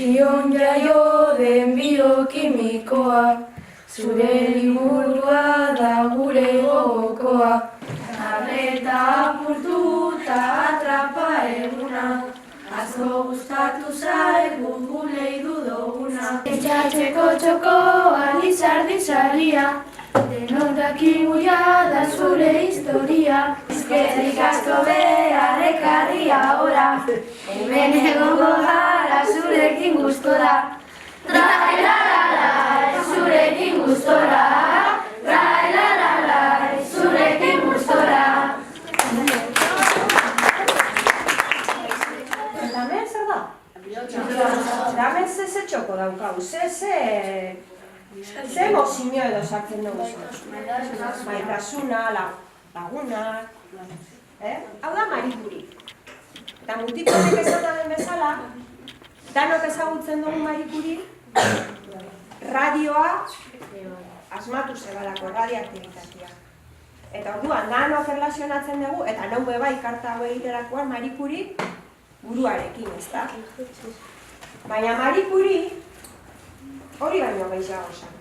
Zion jaio den biokimikoa, zure liburua da gure gogokoa. Arreta apurtu eta atrapa eguna, asko gustatu zaigu gulei dudoguna. Etxatzeko txokoa lizardi saria, denok dakigu da zure historia. Eskerrik asko behar ekarri ahora, hemen egongo gara zurekin gustora. Trae-la-la-la, zurekin gustora. Trae-la-la-la, zurekin gustora. Hemen zer da? Hemen ze txoko daukagu, ze emozio edo sartzen dugu. Maitasuna, lagunak, hau da Marie Curie. Eta multikonek esata den bezala, danok ezagutzen dugu Marie Curie, radioa asmatu zebalako, radioaktibitatea. Eta orduan, danok erlazionatzen dugu, eta nau beba ikarta hau egiterakoan Marie Curie buruarekin, ezta? Baina Marie Curie hori baino gehiago zen.